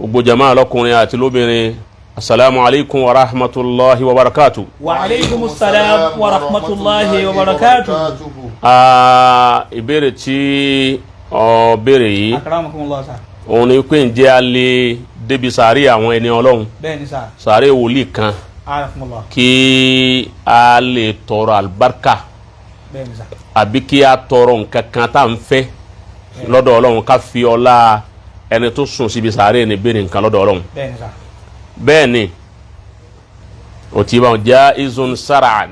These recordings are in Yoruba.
gbogbo jama lọ́kùnrin àti lóbìnrin assalamu alaikum wa rahmatullahi wa barakatuh. Wa alaikum assalam wa rahmatullahi wa barakatuh. Ìbéèrè tí ó béèrè yìí akramakumullah sa òun ni pé ǹjẹ́ a lè débi sàárè àwọn ẹni Ọlọ́run bẹ́ẹ̀ni sa sàárè wòlíì kan akramakumullah kí a lè tọrọ albarka bẹ́ẹ̀ni sa àbí kí a tọrọ nǹkan kan tá ń fẹ́ lọ́dọ̀ Ọlọ́run ká fi ọlá ẹni tó sùn síbi sàárè ní béèrè nǹkan lọ́dọ̀ Ọlọ́run bẹ́ẹ̀ni sa bẹ́ẹ̀ni ó ti bá jaizun shar'an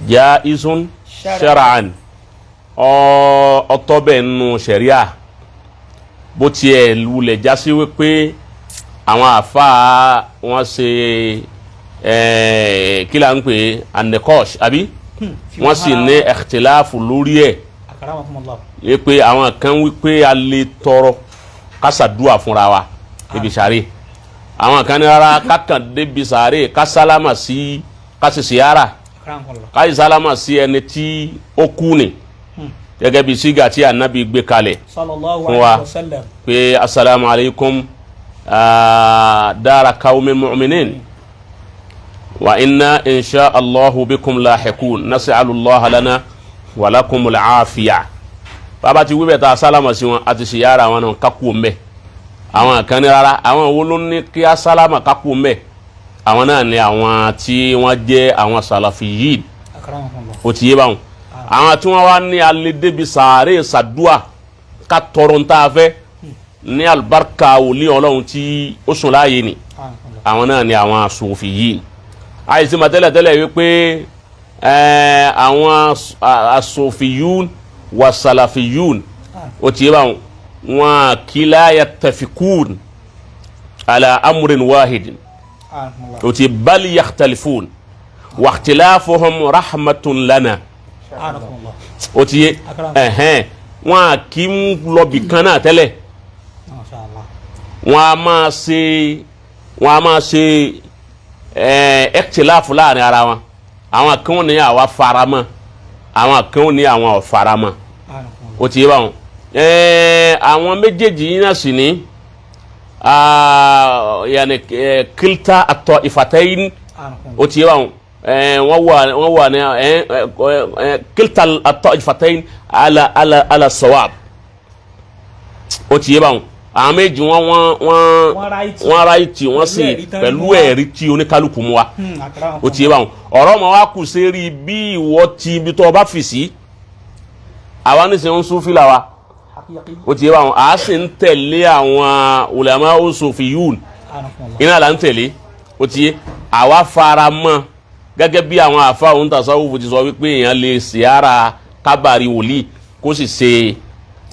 jaizun shar'an ọ̀tọ̀ bẹ́ẹ̀ nínú ṣẹ̀ríà bó tiẹ̀ lulẹ̀ jásí wípé àwọn àfáà wọ́n ṣe kí là ń pè an-niqash àbí wọ́n sì ní ikhtilafu lórí ẹ̀ akramakumullah wípé àwọn kan wípé a lè tọrọ kásàdúà fúnra wa níbi sàárè àwọn kan ní rárá kákan débi sàárè kásálámà sí kásìsìyára akramakumullah kásálámà sí ẹni tí ó kú ni gẹ́gẹ́ bí sígà tí Ànábì gbé kalẹ̀ sallallahu fún alaihi wa wasallam pé assalamu alaikum dara qaumin mu'minin wa inna insha Allahu bikum lahiqun nas'alullaha lana wa lakumul afiya bàbá ti wíbẹ̀ ta sálámà sí wọn àti ṣìyára wọn náà kákú mẹ́ àwọn kan ní rárá àwọn wo ló ní kí a sálámà kákú mẹ́ àwọn náà ni àwọn tí wọ́n jẹ́ àwọn salafiyin akramakumullah ó ti yé báwọn àwọn tí wọ́n wá ní alẹ́ débi sàárè sàdúà ká tọrọ ń tá a fẹ́ ní alibarika wòlíì Ọlọ́run tí ó sùn láàyè ni àwọn náà ni àwọn asòfìyìn àìsí ma tẹ́lẹ̀tẹ́lẹ̀ wípé àwọn asòfìyún wa salafiyun ó ti yé báwọn wọn kila yattafikun ala amrin wahidin ó ti bal yakhtalifun wa ikhtilafuhum rahmatun lana akramakumullah ó ti yé wọn kì í lọ bì kan náà tẹ́lẹ̀ masha Allah wọn a máa ṣe ikhtilafu láàrin ara wọn àwọn kan ní àwa faramọ́ àwọn kan ní àwọn ò faramọ́ akramakumullah ó ti yé báwọn àwọn méjèèjì yìí náà sì ní yàní kílta at-ta'ifatayn ó ti yé báwọn wọ́n wà ní kílta at-ta'ifatayn ala sawab ó ti yé báwọn àwọn méjì wọ́n ráìtì wọ́n sì pẹ̀lú ẹ̀rí tí oníkálukú mú wa ó ti yé báwọn ọ̀rọ̀ ma wá kù sí rí bí ìwọ ti ibi tó bá fi sí àwa ní sẹ́wọ́n súnfìlà wa ó ti yé báwọn a sì ń tẹ̀lé àwọn ulama usufiyun iná là ń tẹ̀lé ó ti yé àwa fara mọ́ gẹ́gẹ́ bí àwọn àfa òun tasawufu ti sọ wípé èèyàn lè ṣìyára kábàárì wòlíì kó sì ṣe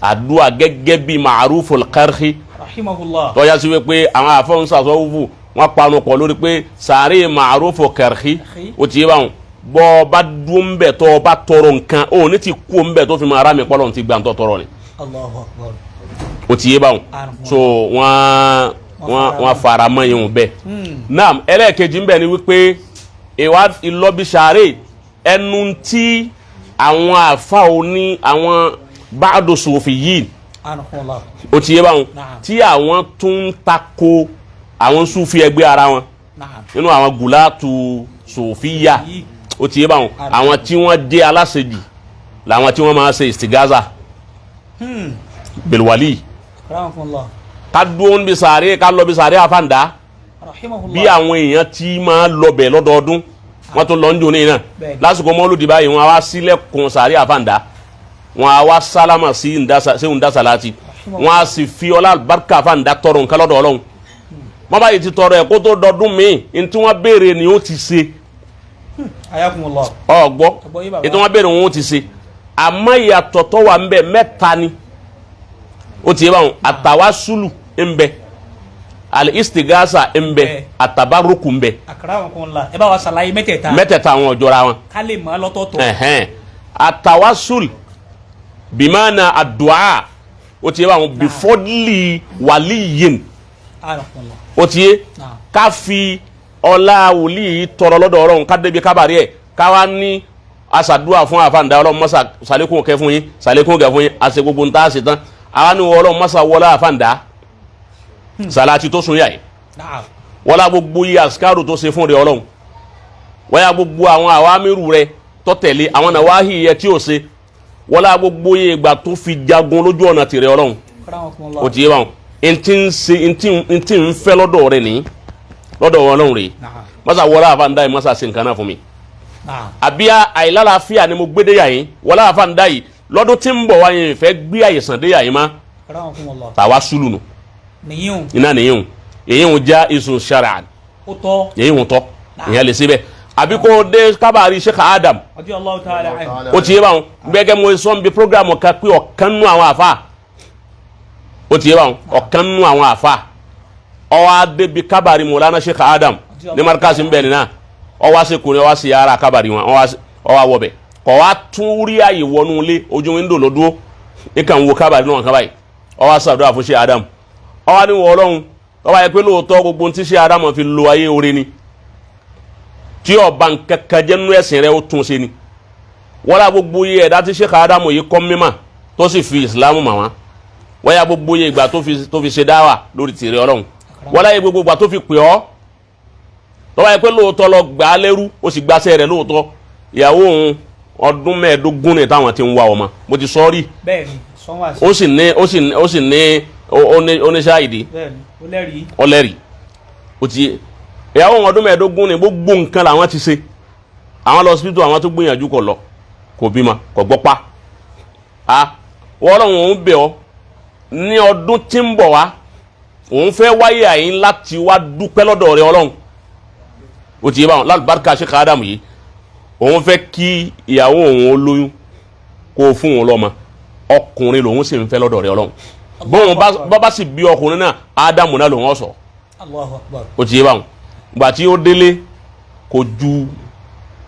àdúrà gẹ́gẹ́ bí ma'ruful qarhi rahimahullah tọ́já sí wípé àwọn àfa òun tasawufu wọ́n panu pọ̀ lórí pé sàárè ma'ruful qarhi ó ti yé báwọn bọ́ ọba dún bẹ̀ tọ́ ọba tọrọ nǹkan ó ní ti kú ń bẹ̀ tó fi máa rá mi pọ́lọ́ ti gbà ń tọ́ tọrọ ni Allahu akbar ó ti yé báwọn so wọ́n fara mọ́ yẹn bẹ́ẹ̀ naam ẹlẹ́ẹ̀kejì ń bẹ̀ ni wípé ìwà ìlọ́bi sàárè ẹnu tí àwọn àfa òní àwọn ba'du sufiyin akramakumullah ó ti yé báwọn tí àwọn tún tako àwọn sufi ẹgbẹ́ ara wọn nínú àwọn gùlátù sofiya ó ti yé báwọn àwọn tí wọ́n dé aláṣejù làwọn tí wọ́n máa ṣe istigaza bilwali akramakumullah ká dúró níbi sàárè ká lọ bí sàárè àfàǹdá rahimahullah bí àwọn èèyàn tí máa lọ bẹ̀ lọ́dọọdún wọ́n tún lọ ń jò ní iná lásìkò mọ́lúdì báyìí wọ́n á wá sílẹ̀kùn sàárè àfàǹdá wọ́n á wá sálámà sí ìdásàláti wọ́n á sì fi ọlá àlùbáríkà àfàǹdá tọrọ nǹkan lọ́dọ̀ Ọlọ́run wọ́n báyìí ti tọrọ ẹ̀ kó tó dọdún míì ní tí wọ́n béèrè ni ó ti ṣe ayakumullah ọgbọ́ ní tí wọ́n béèrè wọn ó ti ṣe àmọ́ ìyàtọ̀ tó wà ń bẹ mẹ́ta ni ó ti yé báwọn àtàwásùlù ń bẹ al-istigasa ń bẹ àtàbárùkù ń bẹ akramakumullah ẹ bá wa ṣàlàyé mẹ́tẹ̀ẹ̀ta àwọn ọjọ́ra wọn ká lè mọ̀ lọ́tọ̀ọ̀tọ̀ àtàwásùl bimana àdùá ó ti yé báwọn bifọ́dìlì wàlíyìn ó ti yé ká fi ọlá wòlíì tọrọ lọ́dọ̀ Ọlọ́run ká débi kábàárì ẹ̀ ká wá ní aṣàdúrà fún àfàǹdá Ọlọ́run mọ́sà sàlékún kẹ́ fún yín sàlékún kẹ́ fún yín àṣẹ gbogbo ń tá a ṣe tán àwa ní Ọlọ́run mọ́sà wọlé àfàǹdá salati tó sun yà yìí Naam. wala gbogbo yìí asikaru tó ṣe fún rẹ Ọlọ́run wala gbogbo àwọn awamiru rẹ tó tẹ̀lé àwọn nawahi yẹ tí ó ṣe wala gbogbo yìí ìgbà tó fi jagun lójú ọ̀nà tìrẹ Ọlọ́run Akramakumullah. ó ti yé wọn ntí ń fẹ́ lọ́dọ̀ rẹ ní lọ́dọ̀ Ọlọ́run rẹ Naam. masa wọlá àfàǹdá yìí masa ṣe nǹkan náà fún mi Naam. àbíyá àìlálàáfíà ni mo gbé dé yà yín wọlá àfàǹdá yìí lọ́dún tí ń bọ̀ wáyé fẹ́ gbé àyèsàn dé yà yín má Akramakumullah. tàwa sùlù nù Niyun. iná nìyẹn èyí ń já isun ṣara Ó tọ́. èyí ń tọ́ ìyẹn lè síbẹ̀ àbí kò dé kábàárì Sheikh Adam Radiyallahu ta'ala anhu. ó ti yé báwọn gbẹgẹ mo sọ n bí programu kan pé ọ̀kan nù àwọn àfa ó ti yé báwọn ọ̀kan nù àwọn àfa ọwọ́ adébi kábàárì Mawlana Sheikh Adam ní marikasi ń bẹ̀ nínú ọwọ́ asekùnrin ọwọ́ sí yàrá kábàárì wọn ọwọ́ awọ́bẹ̀ kọ̀ wá tún rí àyè wọnú ilé ojú windo lọ́dúró ní kàn wo kábàárì náà kábàárì ọwọ́ asàdúrà fún Sheikh Adam ọwọ́ ni wọ́n Ọlọ́run ọwọ́ yẹ pé lóòótọ́ gbogbo tí Sheikh Adam fi lo ayé orí ni tí ọba nkankan jẹ́ nínú ẹ̀sìn rẹ̀ ó tún ṣe ni wọ́n gbogbo yẹ ẹ̀dá tí Sheikh Adam yìí kọ́ mímà tó sì fi ìsìlámù mà wọ́n wọ́n yà gbogbo yẹ ìgbà tó fi ṣe dáwà lórí tìrẹ Ọlọ́run wọ́n yẹ gbogbo ìgbà tó fi pè ọ́ tọ́wọ́ yẹ pé lóòótọ́ lọ gbà á lẹ́rú ó sì gbàṣẹ́ rẹ̀ lóòótọ́ ìyàwó òun ọdún mẹ́ẹ̀ẹ́dógún ní táwọn ti ń wá ọmọ mo ti sọ rí Bẹ́ẹ̀ni, sọ́wọ́n àṣẹ. ó sì ní oníṣáìdì Bẹ́ẹ̀ni, ọlẹ́rìí ó ti ìyàwó òun ọdún mẹ́ẹ̀ẹ́dógún ní gbogbo nǹkan làwọn ti ṣe àwọn lọ hospital àwọn tó gbìyànjú kọ lọ kò bímọ kò gbọ́ pa wọ́n lọ́wọ́ òun bẹ̀ ọ́ ní ọdún tí ń bọ̀ wá òun fẹ́ wáyé àyín láti wá dúpẹ́ lọ́dọ̀ rẹ Ọlọ́run ó ti yé báwọn lálùbáríkà Sheikh Adam yìí òun fẹ́ kí ìyàwó òun ó lóyún kó fún òun lọ́mọ ọkùnrin lòun sì ń fẹ́ lọ́dọ̀ rẹ Ọlọ́run bọ́n bá sì bí ọkùnrin náà Ádámù náà lòun ọ̀sọ̀ Allahu Akbar. ó ti yé báwọn gbà tí ó délé kò ju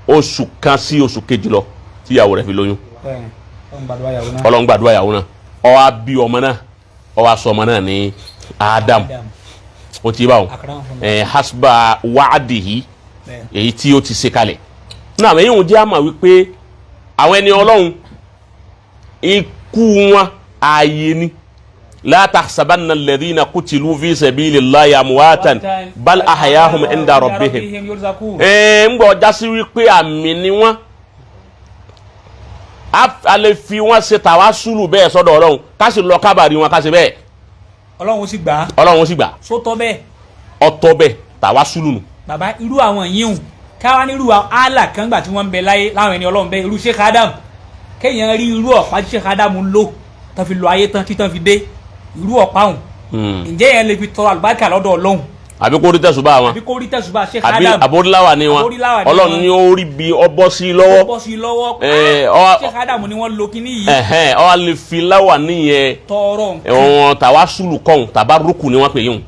oṣù kan sí oṣù kejì lọ tí ìyàwó rẹ̀ fi lóyún Bẹ́ẹ̀ni, Ọlọ́run gbàdúrà ìyàwó náà. Ọlọ́run gbàdúrà ìyàwó náà ó wá bí ọmọ náà ó wá sọ ọmọ náà ní Ádámù ó ti yé báwọn hasba wa'adihi èyí tí ó ti ṣe kalẹ̀ náà èyí ń jẹ́ àmà wípé àwọn ẹni Ọlọ́run ikú wọn ààyè ni la tahsabanna alladhina qutilu fi sabilillahi amwatan bal ahyahum inda rabbihim ń gbọ́ jásí wípé àmì ni wọ́n a lè fi wọ́n ṣe tàwásùlù bẹ́ẹ̀ sọ́dọ̀ Ọlọ́run ká sì lọ kábàárì wọn ká sì bẹ́ẹ̀ Ọlọ́run sì gbà. Ọlọ́run sì gbà Sótọ́ bẹ́ẹ̀. ọ̀tọ̀ bẹ́ẹ̀ tàwásùlù nù. Bàbá irú àwọn yìí káwá ní irú àlà kan gbà tí wọ́n ń bẹ láyé láwọn ẹni Ọlọ́run bẹ irú Sheikh Adam kéèyàn rí irú ọ̀pá tí Sheikh Adam ń lò tán fi lọ ayé tán tí tán fi dé irú ọ̀pá òun ǹjẹ́ yẹn lè fi tọrọ àlùbáríkà lọ́dọ̀ Ọlọ́run àbí kó rí tẹ̀sùbá wọn àbí kó rí tẹ̀sùbá Sheikh Adam àbí àbóríláwà ni wọn Ọlọ́run ni ó rí bí ọbọ̀ sí lọ́wọ́ ọbọ̀ sí lọ́wọ́ Sheikh Adam ni wọ́n lo kíní yìí ọ lè fi láwà níyẹn tọrọ ẹ̀wọ̀n tàwásùlù kọ́hún tàbárùkù ni wọ́n pè yín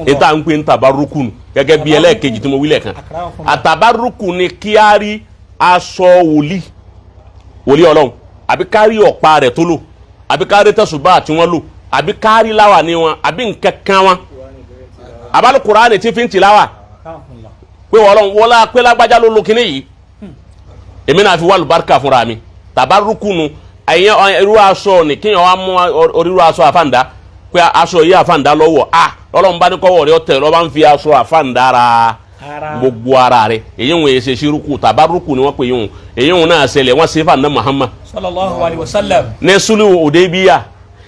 níta ń pè ní tàbárùkù nù gẹ́gẹ́ bí ẹlẹ́ẹ̀kejì tí mo wí lẹ́ẹ̀kan àtàbárùkù ni kí á rí aṣọ wòlíì Ọlọ́run àbí ká rí ọ̀pá rẹ̀ tó lò àbí ká rí tẹ̀sùbá tí wọ́n lò àbí ká rí láwà ní wọn àbí nǹkan kan wọn àbálù Kùránì tí fi ń tìláwà pé Ọlọ́run wọlá pé lágbájá ló lo kíní yìí èmi náà fi wà lùbáríkà fúnra mi tàbárùkù nù ẹ̀yìn irú aṣọ ni kíyàn wá mú orírú aṣọ àfàǹdá pé aṣọ yìí àfàǹdá lọ́wọ́ Ọlọ́run bá ní kọ́wọ́ rẹ̀ ọ̀tẹ̀ lọ́ba ń fi aṣọ àfàǹdá ra gbogbo ara rẹ̀ èyí wọn èsè ṣírùkù tàbárùkù ni wọ́n pè yín èyí wọn náà ṣẹlẹ̀ wọ́n ṣe fàǹdá Muhammad sallallahu alaihi wasallam ní sulu Hudaybiya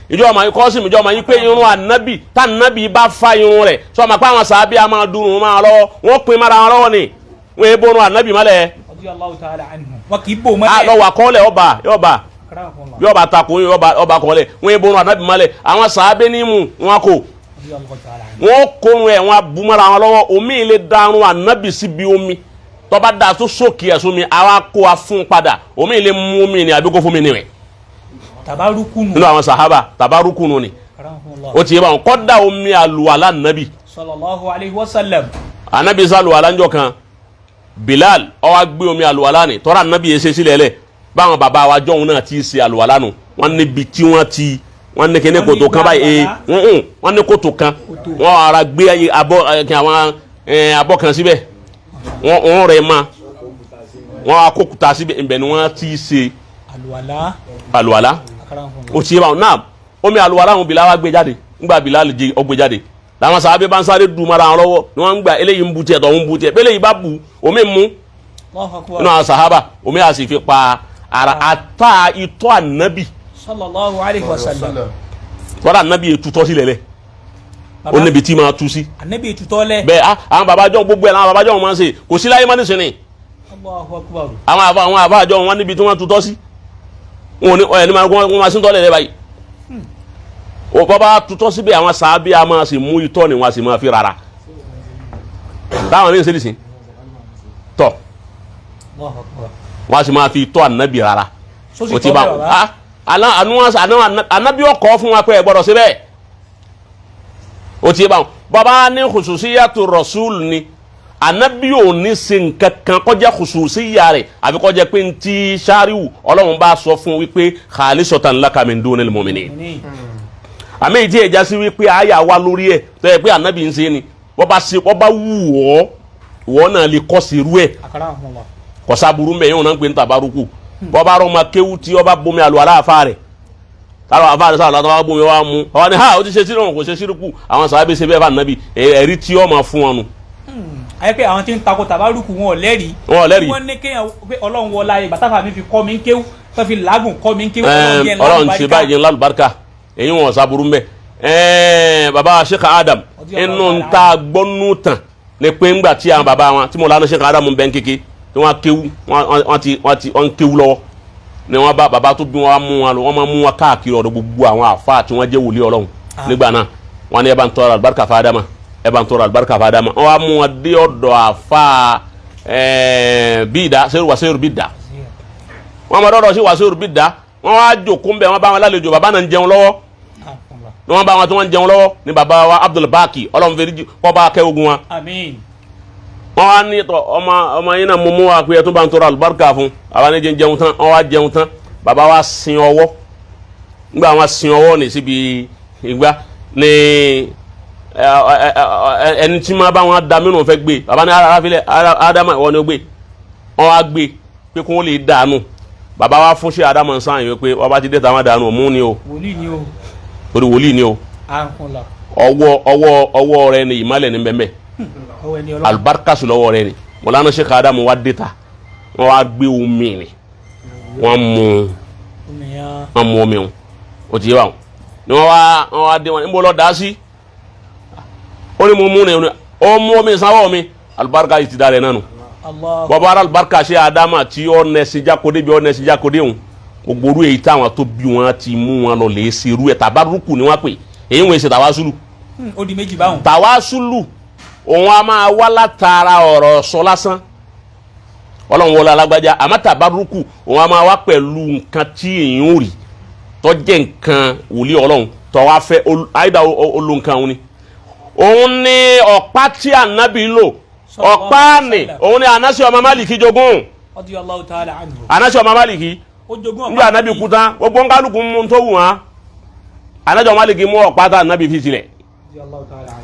ìjọ ọmọ yìí kọ́sìm ìjọ ọmọ yìí pé irun ànábì tá ànábì bá fa irun rẹ̀ sọ ma pé àwọn sàábì á máa dùn máa lọ́wọ́ wọ́n pin mara wọn lọ́wọ́ ni wọ́n yé bọ́nu ànábì mọ́lẹ̀ radiyallahu ta'ala anhu wọn kì í bò mọ́lẹ̀ lọ́wọ́ àkọọ́lẹ̀ yọba takò ọba àkọọ́lẹ̀ wọ́n yé bọ́nu ànábì mọ́lẹ̀ àwọn sàábì ní mú wọn kò wọ́n kórun ẹ̀ wọ́n bú mara wọn lọ́wọ́ omi ilé darun ànábì síbi omi tọ́ba da tó sókè ẹ̀sùn mi àwa kó wa fún padà omi ilé mú mi ni àbí kó fún mi ni rẹ̀ tabarukunu nínú àwọn sahaba tabarukunu ni o ti yẹ báwọn kọ́dà omi àlùwàlá nàbì sallallahu alaihi wasallam anabi sàlùwàlá ńjọ́ kan Bilal ó wá gbé omi àlùwàlá ni tọ́ra nàbì yẹn ṣe sílẹ̀ lẹ̀ báwọn bàbá wa jọ̀hún náà ti ṣe àlùwàlá nu wọ́n níbi tí wọ́n ní kíní kòtò kan báyìí wọ́n ní kòtò kan wọ́n ara gbé àwọn abọ́ kan síbẹ̀ wọ́n rẹ̀ ma wọ́n akókuta síbẹ̀ ibẹ̀ ni wọ́n ti ṣe àlùwàlá o ti yẹ báwọn náà omi àlùwàlá àwọn Bilal wa gbé jáde ngba Bilal jí ó gbé jáde làwọn sàábé bá ń sáré dùn mara wọn lọ́wọ́ ni wọ́n ń gbà eléyìí ń bu tiẹ̀ tó ń bu tiẹ̀ bẹ́ẹ̀ lèyí bá bu omi mú nínú àwọn sàhábà omi a sì fi pa ara ata itọ́ ànábì sallallahu alaihi wasallam tọ́ra ànábì yẹn tutọ́ sílẹ̀ lẹ̀ ó níbi tí máa tú sí ànábì tutọ́ lẹ̀ bẹ́ẹ̀ àwọn babajọ́ gbogbo ẹ̀ làwọn babajọ́ máa ń ṣe kò sí láyé má ní sinmi àwọn àbájọ́ wọn níbi tí wọ́n tutọ́ sí wọn ò ní ẹ̀ ní wọ́n máa sí tọ́lẹ̀ lẹ́ báyìí o bàbá tutọ́ síbẹ̀ àwọn sàábì a máa sì mú itọ́ ni wọ́n a sì máa fi rárá táwọn ní ìṣẹ́lẹ̀ sí tọ́ wọ́n a sì máa fi itọ́ ànábì rárá o ti bá wọn ànábì ọkọ̀ fún wa pé ẹ gbọ́dọ̀ síbẹ̀ o ti bá wọn bàbá ní khususiyatu rasul ni ànábì ò ní ṣe nǹkan kan kọjá khususiyya rẹ̀ àbí kọjá pé ń ti ṣáríwù Ọlọ́run bá sọ fún wípé khalisatan laka min dunil mu'minin àmì ìdí ẹja sí wípé àyà wa lórí ẹ tó yẹ pé ànábì ń ṣe ni wọ́n bá wù ọ́ náà lè kọ́ sí irú ẹ̀ kọ́sá burú mẹ́ yóò náà ń pè ní tàbárùkù bọ́ bá rọ́ ma kéwú tí ọba bomi àlọ́ aláàfáà rẹ̀ táwọn àfáà rẹ̀ sáà látọ́ bá bomi wá mú ọwọ́ ni ha ó ti ṣe sírù wọn kò ṣe sírùkù àwọn sàábé ṣe bẹ́ẹ̀ bá ànábì ẹ̀rí tí ọ máa fún wọn nu. ayé pé àwọn tí ń takò tàbárùkù wọn ò lẹ́rìí wọ́n ní kéèyàn pé Ọlọ́run wọlá ìgbà táfà mi fi kọ́ mi ń kéwú tó fi làágùn kọ́ mi ń kéwú Ọlọ́run ṣe báyìí jẹ́ lálùbáríkà èyí wọn sábúrú mbẹ baba Sheikh Adam inú ta gbọnú tán ni pé ńgbà tí àwọn baba wọn tí mo lánà Sheikh Adam bẹ ń kéke tí wọn kéwú wọn kéwú lọ́wọ́ ni wọn bá baba tó bí wọn mú wọn lọ wọn máa mú wọn káàkiri ọ̀dọ̀ gbogbo àwọn àfa tí wọn jẹ́ wòlíì Ọlọ́run nígbà náà wọn ni ẹ bá ń tọrọ àlùbáríkà fún Adama ẹ bá ń tọrọ àlùbáríkà fún Adama wọn wá mú wọn dé ọ̀dọ̀ àfa bídà Wasiru bídà wọn máa dọdọ sí Wasiru bídà wọn wá jókòó ń bẹ wọn bá wọn lálejò baba náà ń jẹun lọ́wọ́ ni wọn bá wọn tí wọn jẹun lọ́wọ́ ni baba wa Abdul Baki Ọlọ́run fèrè kọ bá kẹ ogun wa. Àmín. wọn wá ní ọmọ yín náà mú wa pé ẹ tó bá ń tọrọ àlùbáríkà fún àwa ní jẹun tán wọn wá jẹun tán baba wa sin ọwọ́ nígbà wọn sin ọwọ́ ní síbi ìgbà ní ẹni tí máa bá wọn da mínú fẹ́ gbé baba ní aráfilẹ Adama ìwọ ni ó gbé wọn wá gbé pé kó lè dànù baba wa fún ṣe Adama ń sáyẹn pé ọba ti dé tàwọn dànù mú ni o. wòlíì ni o torí wòlíì ni o ọwọ́ rẹ ni ìmálẹ̀ ní bẹ́ẹ̀ alibarikasu lọ́wọ́ rẹ ni mọ̀lánà Sheikh Adamu wa dé ta wọ́n wá gbé omi ni wọ́n mú omi wọn o ti yé wa ni wọ́n wá dé wọn níbo lọ dá sí ó ní mo mú ni ó mú omi sanwó mi alibarika yìí ti da rẹ nánu bọ́bá ara alibarika Sheikh Adamu tí ó nẹ́sí jákòdé bí ó nẹ́sí jákòdé wọn gbogbo orú èyí táwọn tó bí wọn ti mú wọn lọ lè ṣe irú ẹ tàbárùkù ni wọn pè èyí wọn ṣe tàwásùlù. ó di méjì báwọn. tàwásùlù òun a máa wá látara ọ̀rọ̀ sọ lásán Ọlọ́run wọlé alágbájá àmọ́ tàbárùkù òun a máa wá pẹ̀lú nǹkan tí èyí ń rí tó jẹ́ nǹkan wòlíì Ọlọ́run tó wá fẹ́ àìdá olóǹkan òun ni. òun ni ọ̀pá tí ànábì lò ọ̀pá ni òun ni Anasi ọmọ Málìkì jogún Anasi ọmọ Málìkì nígbà anabi kú tán gbogbo nkálukú mú tó wù wọn Anasi ọmọ Málìkì mú ọ̀pá tá anabi fi sílẹ̀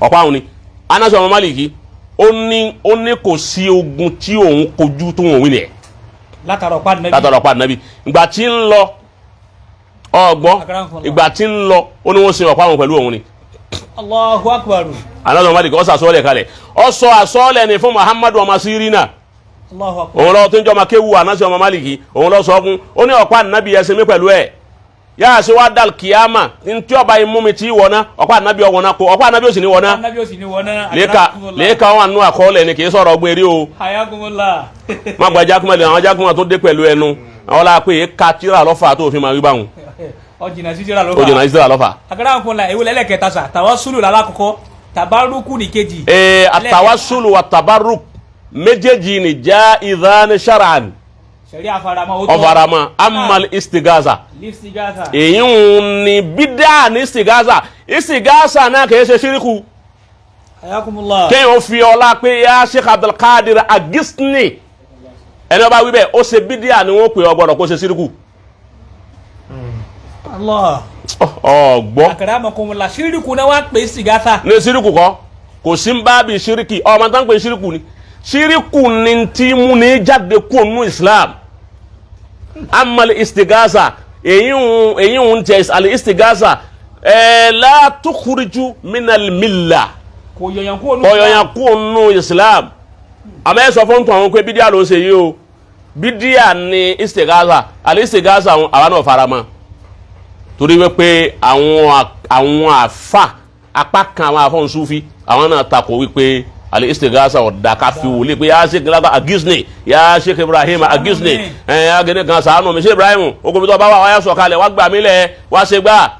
ọ̀pá òun ni Anasi ọmọ Málìkì ó ní kò sí ogun tí òun kojú tó wọn wílẹ̀ látara ọ̀pá anabi ìgbà tí ń lọ ọgbọ́n ìgbà tí ń lọ ó ní wọ́n sin ọ̀pá òun pẹ̀lú òun ni. Allahu Akbar. Anasi ọmọ Málìkì ó sọ àsọ́ọ́lẹ̀ kalẹ̀ ó sọ àsọ́ọ́lẹ̀ ni fún Muhammadu ọmọ Sirina òun lọ tó ń jọ ma kéwu Anasi ọmọ Málìkì òun lọ sọ fún ó ní ọ̀pá ànábì ẹsẹ̀ mi pẹ̀lú ẹ̀ yáà sí wá dal kìyàmà ntí ọba yìí mú mi tí wọ̀nà ọ̀pá ànábì ọ̀wọ̀nà kó ọ̀pá ànábì òsì ní wọ̀nà lẹ́ẹ̀ka wọn ànú àkọọ́lẹ̀ ni kì í sọ̀rọ̀ ọgbẹ́rì o má gba jákúmọ̀lẹ̀ àwọn jákúmọ̀ tó dé pẹ̀lú ẹnu àwọn la pé ká tíra lọ́fà tó fi máa rí báwọn. ọjìnà sí tíra lọ́fà. àkàrà àwọn fúnla èwo lẹ́lẹ́kẹta sà tàwásùlù lálákọ̀ọ́kọ́ tàbárùkù ní kejì. àtàwásùlù wà tàbárùkù méjèèjì ni já ìdán shar'an ọ̀farama amal istigaza èyí ń ní bídà ní istigaza náà kìí ṣe ṣíríkù kéèyàn fi ọlá pé ya Sheikh Abdul Qadir agisni ẹni ọba wíbẹ̀ ó ṣe bídà ni wọ́n pè ọgbọ̀dọ̀ kó ṣe ṣíríkù ọgbọ́ àkàrà àmọ̀kùnmọ̀lá ṣíríkù náà wá pè istigaza ní ṣíríkù kọ́ kò sí ń bá bí ṣíríkì ọmọ tán pè ṣíríkù ni ṣíríkù ni tí mú ní jáde kó nú Islam amal istigasa èyí ń tẹ àlè istigasa la tukhriju minal milla kò yọ̀yàn kúrò nínú Islam àmọ́ ẹ sọ fún tọ̀hún pé bídíà ló ń ṣe yìí o bídíà ni istighatha àlẹ́ istighatha àwa náà fara mọ́ torí wípé àwọn àfà apá kan àwọn àfọ̀n Sufi àwọn náà takò wípé àlẹ́ istighatha ọ̀dà káfí wòlé pé yá Sheikh agisni yá Sheikh Ibrahim agisni yá gẹ́gẹ́ kan sàánù mi Sheikh Ibrahim ogun tó bá wà wáyà sọ̀kalẹ̀ wá gbà mí lẹ̀ wá ṣe gbà.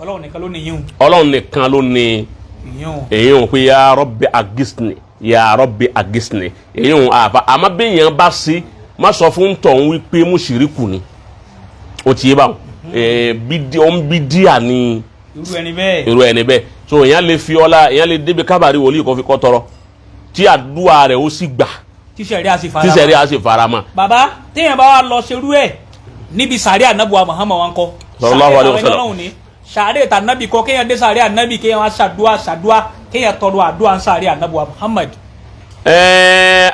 Ọlọ́run nìkan ló ní yín. Ọlọ́run nìkan ló ní èyí ò pé ya Rabbi agisni ya Rabbi agisni èyí ò àbá àmọ́ bí èèyàn bá sí má sọ fún tọ̀hún wípé mùṣírikù ni ó ti yé báwọn bídíà ni irú ẹni bẹ́ẹ̀ so èèyàn lè fi ọlá èèyàn lè débi kábàárì wòlíì kan fi kọ́ tọrọ tí àdúrà rẹ̀ ó sì gbà tíṣẹ̀rí a sì fara mọ́. bàbá téèyàn bá wà lọ ṣerú ẹ̀ níbi sàárẹ̀ ànábùwà Muhammad wọn kọ́ sallallahu alaihi wasallam sàárẹ̀ tànábì kọ́ kéèyàn dé sàárẹ̀ ànábì kéèyàn wá ṣàdúà kéèyàn tọrọ àdúà sàárẹ̀ ànábùwà Muhammad.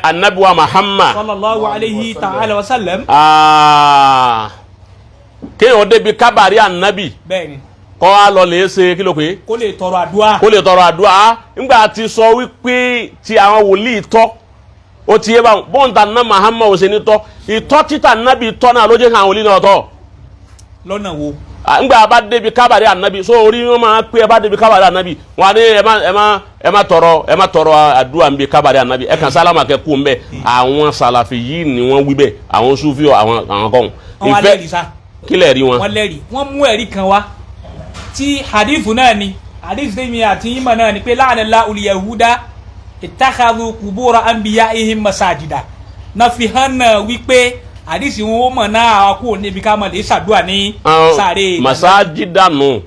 Ànábùwà Muhammad sallallahu alaihi ta'ala wa sallam. kéèyàn débi kábàárì ànábì. bẹ́ẹ̀ni. kọ́ á lọ lè ṣe kí ló pé. kó lè tọrọ àdúà. ńgbà tí sọ wípé ti àwọn wòlíì tọ́ ó ti yé báwọn bóńtà ná Muhammad ò ṣe ní tọ́ ìtọ́ títà nábì tọ́ náà ló jẹ́ káwọn wòlíì náà tọ́. lọ́nà wo. ńgbà bá débi kábàárì ànábì so orí wọn máa pé ẹ bá débi kábàárì ànábì wọn ní ẹ má tọrọ àdúrà nbí kábàárì ànábì ẹ kàn sálámà kẹ kú mbẹ àwọn sàlàfì yìí ni wọ́n wí bẹ́ẹ̀ àwọn Sufi àwọn kọ́hún. wọ́n lẹ́rìí sá. kílẹ̀ rí wọn. wọ́n lẹ́rìí wọ́n mú ẹ̀rí kan wá tí hadithu náà ni hadith tèmi àti yíma náà ni pé la'anallahu al-yahuda ittakhadhu qubura anbiya'ihim masajida na fi hàn náà wípé hadith wọn mọ̀ náà àwọn kò níbi ká mọ̀ lè ṣàdúrà ní sáré. masajida nù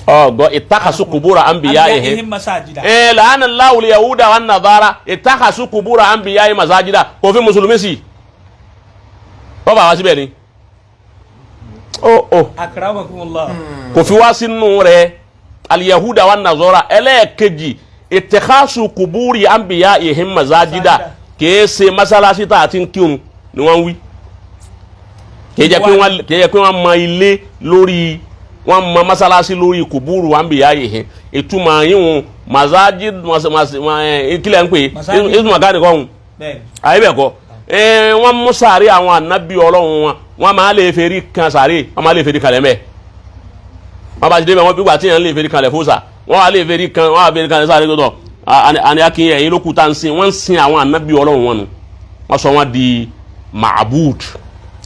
ọgbọ ittakhadhu qubura anbiya'ihim masajida. la'anallahu al-yahuda wan nasara ittakhadhu qubura anbiya'ihim masajida kò fi mùsùlùmí sí ọ bá wá síbẹ̀ ni. akramakumullah. kò fi wá sínú rẹ̀ aliyahuda wa nazara ẹlẹ́ẹ̀kejì ìtẹ̀kásù kuburi anbiya ihim mazajida kìí ṣe masalasi tá a ti ń kírun ni wọ́n wí kìí jẹ́ pé wọ́n mọ ilé lórí wọ́n mọ masalasi lórí kuburu anbiya ihim ìtumọ̀ yíwọ̀n mazajid ìkílẹ̀ ń pè ìtumọ̀ káàdì kọ́hún ayé bẹ̀ kọ́ wọ́n mú sàárè àwọn ànábì Ọlọ́run wọn máa lè fèrí kan sàárè wọ́n máa lè fèrí kalẹ̀ mẹ́ wọ́n bá ti débẹ̀ wọ́n bí wà tí yẹn lè fèrí kalẹ̀ fóòsà wọ́n wà lè fèrí kan wọ́n wà fèrí kalẹ̀ sàárè tó tọ̀ àní akínyẹ ẹ̀yin ló kú tá ń sin wọ́n ń sin àwọn ànábì Ọlọ́run wọn nu wọ́n sọ wọ́n di ma'bud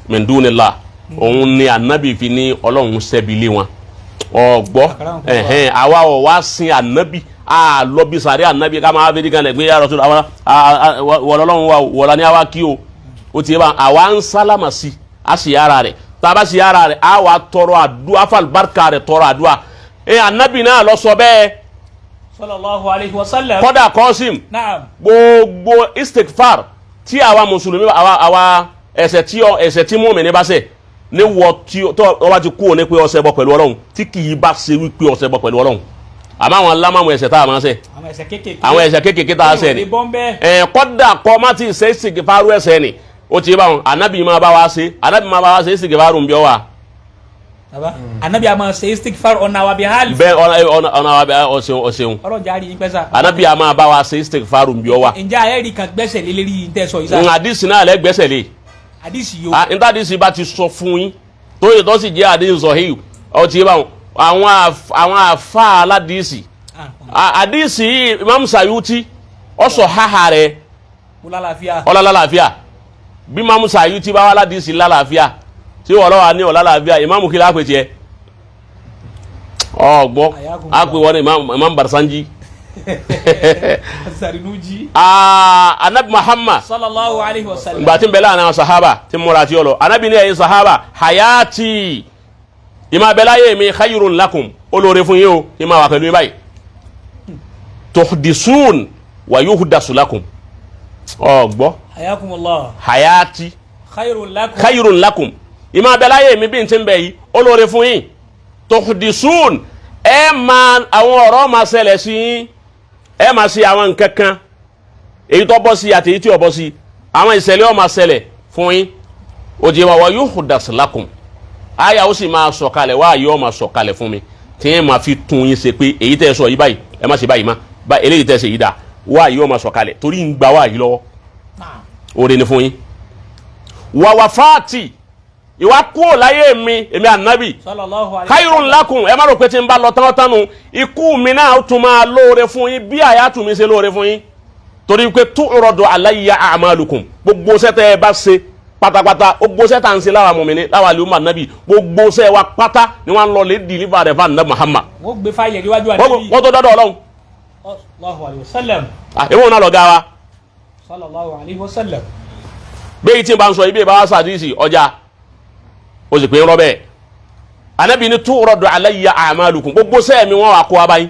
min dunillah òun ni ànábì fi ní Ọlọ́run sẹ́bi lé wọn ọgbọ́ àwa ọ̀ wá sin ànábì lọ bí sàárè ànábì ká máa fèrí kalẹ̀ gbé yàrá tó wọlọ́lọ́run wa wọlá ní àwa kí o ti yẹ bá àwa ń sálámà sí a sì yára rẹ̀ tàbá sì yára rẹ̀ a wà tọrọ àdúrà fàlùbáríkà rẹ̀ tọrọ àdúrà ànábì náà lọ sọ bẹ́ẹ̀ sallallahu alaihi wasallam kọ́dà kọ́sìm gbogbo istighfar tí àwa mùsùlùmí àwa ẹ̀ṣẹ̀ tí mùmínì bá ṣẹ̀ ní wọ́ tí ọba ti kú ní pé ó ṣẹbọ pẹ̀lú Ọlọ́run tí kì í bá ṣe wípé ó ṣẹbọ pẹ̀lú Ọlọ́run àmọ́ àwọn alámàmù ẹ̀ṣẹ̀ tá a máa ṣẹ̀ àwọn ẹ̀ṣẹ̀ kéékèèké tá a ṣẹ̀ ni kọ́dà kọ́ má ti ṣe istighfaru ẹ̀ṣẹ̀ ni ó ti bá wọn anabi máa bá wa ṣe istighfar ń bí ọ wa. anabi a máa ṣe istighfar ọ̀nà wa bí hali. bẹ́ẹ̀ ọ̀nà wa bí ọ̀ṣẹ̀un. ọlọ́jà rí yín pẹ́sà. anabi a máa bá wa ṣe istighfar ń bí ọ wa. ǹjẹ́ ayé rí kan gbẹ́sẹ̀ lé lérí yìí tẹ́ sọ yìí sá. àdìsí náà lẹ́ gbẹ́sẹ̀ lé. àdìsí yóò. níta àdìsí bá ti sọ fún yín tó yẹ tó sì jẹ́ àdìsí sọ̀hìn ó ti bá wọn àwọn àfa aládìsí àdìsí Imam Sayuti ọ̀sọ̀ háhà rẹ̀ ọ̀làlàáfíà bí Imam Sayuti bá wà ládìsí lálàáfíà tí wọ́n lọ́wọ́ ní ọ̀làlàáfíà Imam kí lápẹ̀ tiẹ̀ ọgbọ́ àpè wọn Imam Barsanji anabi Muhammad sallallahu alaihi wasallam ìgbà tí ń bẹ láàrin àwọn sahaba tí múra tí ó lọ anabi ní ẹ̀yin sahaba hayati ìmọ̀ abẹ́láyé mi khayrun lakum olóore fún yín o ìmọ̀ wà pẹ̀lú báyìí tuhdisun wa yuhdasu lakum ọgbọ́ hayati khayrun lakum ìmọ̀ abẹ́láyé mi bí n ti ń bẹ yìí olóore fún yín tuhdisun ẹ máa àwọn ọ̀rọ̀ máa ṣẹlẹ̀ sí yín ẹ máa ṣe àwọn nǹkan kan èyí tó bọ́ sí àti èyí tí ò bọ́ sí àwọn ìṣẹ̀lẹ̀ ó máa ṣẹlẹ̀ fún yín ó jẹ́ wa yuhdas lakum àyà ó sì máa sọ̀kalẹ̀ wáàyí ó máa sọ̀kalẹ̀ fún mi tí ẹ máa fi tún yín ṣe pé èyí tẹ́ sọ yìí báyìí ẹ má ṣe báyìí má eléyìí tẹ́ ṣe yìí dá wáàyí ó máa sọ̀kalẹ̀ torí ń gba wáàyí lọ́wọ́ oore ni fún yín. wàwà fáàtì ìwà kúrò láyé mi èmi ànábì khairun lakum ẹ má rò pé tí n bá lọ tánu ikú mi náà tún máa lóore fún yín bí àyàtú mi ṣe lóore fún yín torí pé tu'radu alayya a'malukum gbogbo sẹ́tẹ̀ ẹ bá ṣe pátápátá gbogbo sẹ́tà ń ṣe lára mùmínì láwa lè umar nabi gbogbo sẹ́ wa pátá ni wọ́n lọ lè dìlífà rẹ̀ fún anabi Muhammad. wọ́n gbé fáyẹ̀ níwájú ànábì. wọ́n tó dọ́dọ̀ ọlọ́run. sallallahu alayhi wa sallam. èwo náà lọ ga wa. sallallahu alayhi wa sallam. bẹ́ẹ̀ tí n bá ń sọ ibi ìbáwá sàdísì ọjà o sì pé ń rọ́bẹ̀ anabi ni tu'radu alayya a'malukum gbogbo sẹ́ mi wọ́n wà kó wa báyìí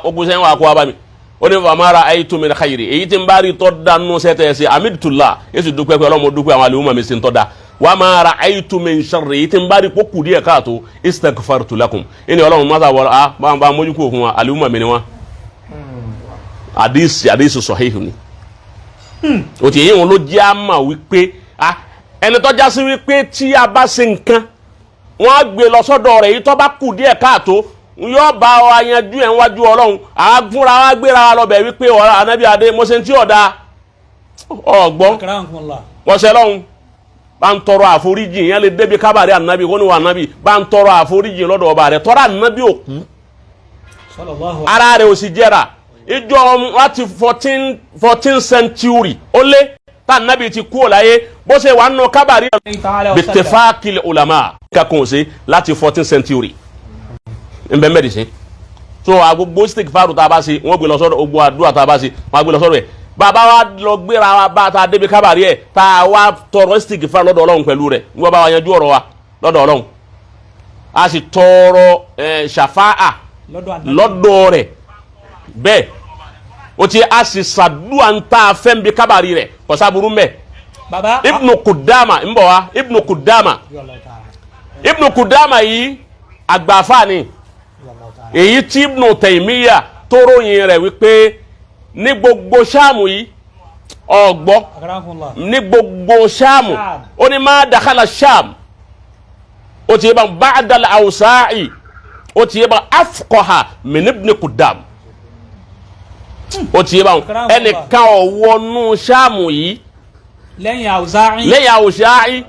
gbogbo sẹ́ wọ́n wà kó wa báyìí ó ní famara aitu min khayri èyí tí n bá rí tọ́ da nù sẹ́tẹ̀ ẹ̀sẹ̀ amidutula èsì dúpẹ́ pé ọlọ́mọ dúpẹ́ àwọn àlùmọ́ mi sì ń tọ́ da wa mara aitu min sharri èyí tí n bá rí kókù díẹ̀ káàtó istaghfartu lakum ẹni ọlọ́run mọ́tà wọ́n bá mójú kó fún wa àlùmọ́ mi ni wọ́n. àdìsí sọ̀híhù ni o ti yín wọn ló jẹ́ àmà wípé ẹni tọ́já sí wípé tí a bá ṣe nǹkan wọ́n á gbé lọ sọ́dọ̀ rẹ̀ èyí tó bá kù díẹ̀ káàtó yóò bá wa yanjú ẹ̀ wájú ọlọ́run àgbúra wa gbéra wa lọ́bẹ̀ wípé ọ̀rọ̀ anabi adé mo ṣe ń tí ọ̀dà ọ̀gbọ́n wọ́n ṣe lọ́hùn bá ń tọrọ àforíjì yẹn lè débi kábàárẹ̀ anabi kó ní wà anabi bá ń tọrọ àforíjì lọ́dọ̀ ọba rẹ̀ tọ́ra anabi òkú ara rẹ̀ ò sì jẹ́ra ìjọ láti 14th century ó lé tá anabi ti kú ọ̀láyé bó ṣe wà nù kábàárẹ̀ bittifaqil ulama kakùn sí láti 14th century nbẹ mẹdìsín so agbogbo stick faru tá a bá ṣe wọn gbé lọ sọ́dọ̀ gbogbo àdúrà tá a bá ṣe wọn gbé lọ sọ́dọ̀ ẹ bàbá wa lọ gbéra wa bá ta débi kábàárì ẹ tá a wá tọrọ stick faru lọ́dọ̀ Ọlọ́run pẹ̀lú rẹ̀ wọn bá wa yanjú ọ̀rọ̀ wa lọ́dọ̀ Ọlọ́run a sì tọrọ ṣàfáà lọ́dọ̀ rẹ̀ bẹ́ẹ̀ o ti a sì ṣàdúrà ń ta fẹ́m bí kábàárì rẹ̀ kọsáburú mbẹ Ibnu Kudama ń bọ̀ wá Ibnu Kudama yìí àgbàfà ni èyí tí Ibnu Taymiya tó ròyìn rẹ̀ wípé ní gbogbo sáàmù yìí ọgbọ́ ní gbogbo sáàmù ó ní má dakhala sáàmù ó ti yẹ bá ba'da al-Awza'i ó ti yẹ bá afqaha min Ibn Qudam ó ti yẹ bá ẹnìkan ọ̀wọ́nú sáàmù yìí lẹ́yìn Awza'i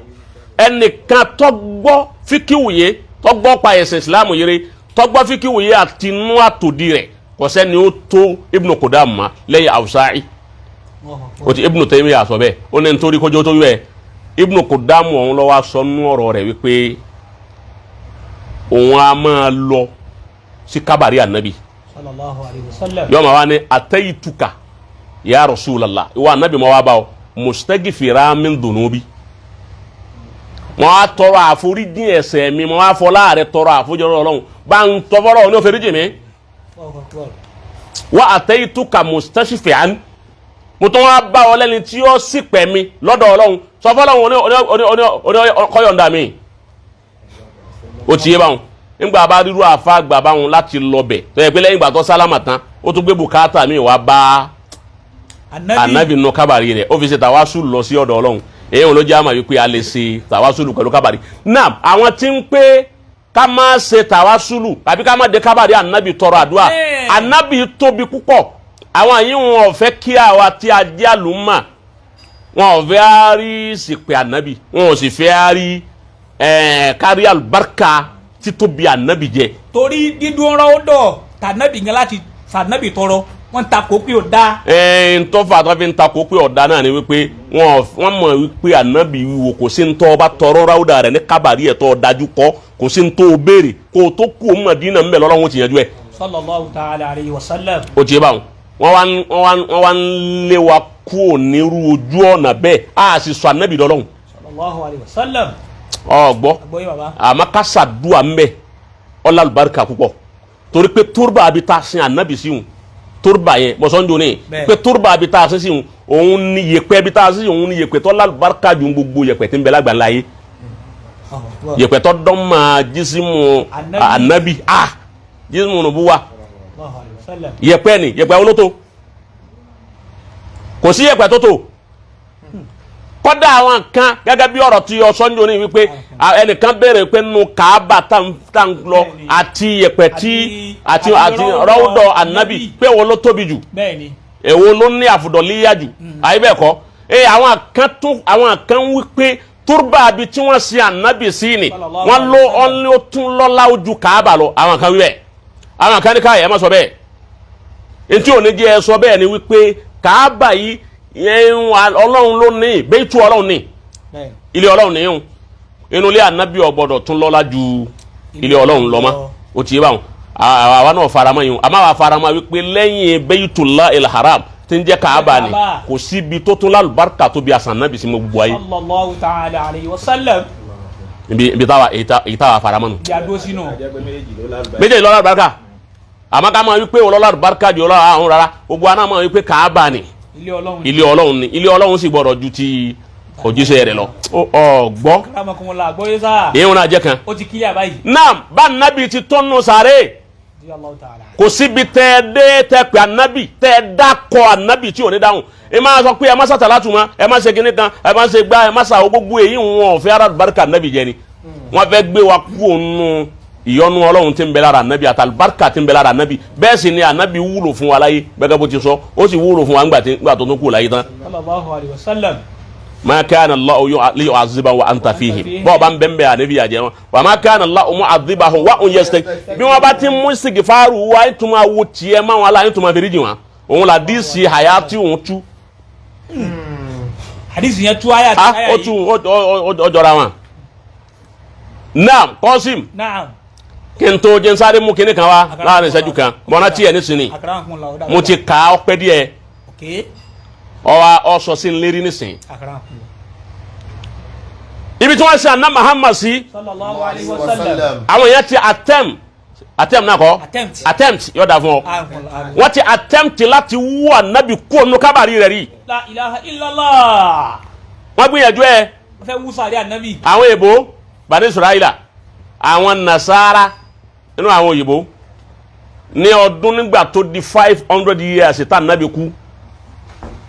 ẹnìkan tó gbọ́ fíkíwìyé tó gbọ́ pa ẹ̀sìn Islam yìí tọgbọ́ fíkíwìyé àti inú àtòdì rẹ̀ kò sẹ́ni ó tó Ibnu Qudam ma lẹ́yìn Awza'i o ti Ibnu Taymiyyah sọ bẹ́ẹ̀ ó ní nítorí kọjọ́ tó yẹ Ibnu Qudam ọ̀hún lọ́wọ́ sọ nú ọ̀rọ̀ rẹ̀ wípé òun a máa lọ sí kábàárì ànábì sallallahu alaihi wasallam yọ ma wá ní ataytuka ya Rasulallah ìwà ànábì ma wá bá ọ mustaghfiran min dhunubi mo á tọrọ àforíjì ẹ̀ṣẹ̀ mi mo á fọlá rẹ̀ tọrọ àforíjì Ọlọ́run bá ń tọfọlọ ní òfèrèjì mi wa ataytuka mustashfi'an mo tún wá bá ọ lẹ́ni tí ó sì pẹ̀ mi lọ́dọ̀ Ọlọ́run sọ fọlọ́run kọ́yọ̀ǹda mi ó ti yé báwọn nígbà bá rírú àfa àgbà báwọn láti lọ bẹ̀ tó yẹ pé lẹ́yìn ìgbà tó sálámà tán ó tún gbé bùkátà mi wá bá ànábì nù kábàárì rẹ̀ ó fi ṣe tàwásùlù lọ sí ọ̀dọ̀ Ọlọ́run èyí ló jẹ́ àmà wípé a lè ṣe tàwásùlù pẹ̀lú kábàárì náà àwọn tí ń pé ká má ṣe tàwásùlù tàbí ká má de kábàárì ànábì tọrọ àdúrà ànábì tóbi púpọ̀ àwọn yìí wọn ò fẹ́ kí àwa tí a jẹ́ àlùmọ̀ wọn ò fẹ́ á rí sípè ànábì wọn ò sì fẹ́ á rí kárí àlùbáríkà títóbi ànábì jẹ. torí dídún ọ̀rọ̀ ọ̀dọ̀ tànábì yẹn láti fànábì tọrọ wọ́n ta kó pé ọ̀dà. ntọ́fà tó fi ń ta kó pé ọ̀dà náà ni wípé wọ́n mọ̀ wípé ànábì wò kò sí ntọ́ ọba tọrọ ráúdà rẹ̀ ní kábàárì ẹ̀ tó dájú kọ́ kò sí ntọ́ béèrè kó o tó kú òun Mádínà ń bẹ̀ lọ́lọ́run ti yanjú ẹ̀. sallallahu ta'ala alayhi wa sallam. o ti yé báwọn wọ́n wá ń lé wa kú onírú ojú ọ̀nà bẹ́ẹ̀ a sì sọ ànábì lọ́lọ́run. sallallahu alayhi wa sallam. ọgbọ́ àmọ́ kásá dùà ń bẹ̀ ọlá àlùbáríkà púpọ̀ torí pé turba àbí tá a sin ànábì sí wọn turba yẹn mọ̀sánjó ni pé turba àbí tá a sin sí wọn òun ni yẹ̀pẹ̀ àbí tá a sin sí òun ni yẹ̀pẹ̀ tó lálùbáríkà ju gbogbo yẹ̀pẹ̀ tí ń bẹ lágbàlá yé yẹ̀pẹ̀ tó dán máa jísímù ànábì jísímù nubuwa yẹ̀pẹ̀ ni yẹ̀pẹ̀ olóto kò sí yẹ̀pẹ̀ tó tó kọ́dà àwọn kan gẹ́gẹ́ bí ọ̀rọ̀ tí ọ̀sánjó ni wípé ẹnìkan béèrè pé nínú Kaaba tá ń lọ àti yẹ̀pẹ̀ tí àti rọ́ọ̀dọ̀ ànábì pé wo ló tóbi jù èwo ló ní àfùdọ̀líyà jù àyè bẹ́ẹ̀ kọ́ àwọn kan wí pé turba bi tí wọ́n sin ànábì sí ni wọ́n ló tún lọ́lá ojú Kaaba lọ àwọn kan wí bẹ́ẹ̀ àwọn kan ní káyọ̀ ẹ̀ má sọ bẹ́ẹ̀ ntí ò ní jẹ́ ẹ sọ bẹ́ẹ̀ ni wípé Kaaba yìí Ọlọ́run ló ní Baitu Ọlọ́run ní ilé Ọlọ́run ní yìí inú ilé ànábì ò gbọ́dọ̀ tún lọ́lá ju ilé Ọlọ́run lọ mọ́ ó ti yé báwọn àwa náà faramọ́ yìí àmọ́ àwa faramọ́ wípé lẹ́yìn Baitullahil Haram tí ń jẹ́ Kaaba ni kò síbi tó tún lálùbáríkà tó bí àṣà ànábì sí mo gbogbo ayé. sallallahu ta'ala alayhi wa sallam. ibi táwa faramọ́ nù. yàdó sínú. méjèèjì lọ́lá àlùbáríkà àmọ́ ká máa wípé ọlọ́lá àlùbáríkà di ọlọ́run àrùn rárá gbogbo àná máa wípé Kaaba ni ilé Ọlọ́run ni ilé Ọlọ́run sì gbọ́dọ̀ ju ti òjíṣẹ́ rẹ̀ lọ ọgbọ́ ìhun náà jẹ́ kan náà bá nábì ti tọ́nù sáré kò síbi tẹ́ pé ànábì tẹ́ dákọ̀ ànábì tí ò ní dáhùn ẹ máa sọ pé ẹ má sàtàlátù mọ́ ẹ má ṣe kinní kan ẹ má ṣe gbá ẹ má ṣàwọ́ gbogbo èyí wọn ò fẹ́ ara barika ànábì jẹ ni wọ́n fẹ́ gbé wa kú òun ìyọ́nú Ọlọ́run tí ń bẹ lára ànábì àti àlùbáríkà tí ń bẹ lára ànábì bẹ́ẹ̀ sì ni ànábì wúlò fún wa láyé gbẹ́gẹ́ bó ti sọ ó sì wúlò fún wa ńgbà tó kú láyé tán. sallallahu alaihi wasallam. ma kana Allahu liyu'azzibahu wa anta fihim bọ́ọ̀ bá ń bẹ́ẹ̀ bẹ́ẹ̀ ànábì àjẹ́ wọn wa ma kana Allahu mu'adhibahum wa hum yastaghfirun bí wọ́n bá ti mú istighfaru wa ìtumọ̀ wo tiẹ̀ máa wọn aláyé ìtumọ̀ fèrèjì wọn òun la díìsì hayati òun tú. hadisi yẹn tú ayé àti ayé yìí. ó jọra wọn. naam Qasim. naam. kí n tó jẹ́ sáré mú kinní kan wá láàrin ìṣẹ́jú kan mọ́ná tí ẹ̀ ní sinmi mo ti kà á ọpẹ́ díẹ̀ ọ sọ sí lérí nísìn. ibi tí wọ́n ṣe àná Muhammad sí sallallahu alaihi wasallam àwọn èèyàn ti attempt náà kọ́ attempt yọ̀dà fún ọ wọ́n ti attempt láti wú ànábì kú ònú kábàárì rẹ̀ rí. la ilaha illallah. wọ́n gbìyànjú ẹ̀. wọ́n fẹ́ wú sáré ànábì. àwọn èèbó Bani Israila àwọn Nasara nínú àwọn òyìnbó ní ọdún nígbà tó di 500 years tá nàbí kú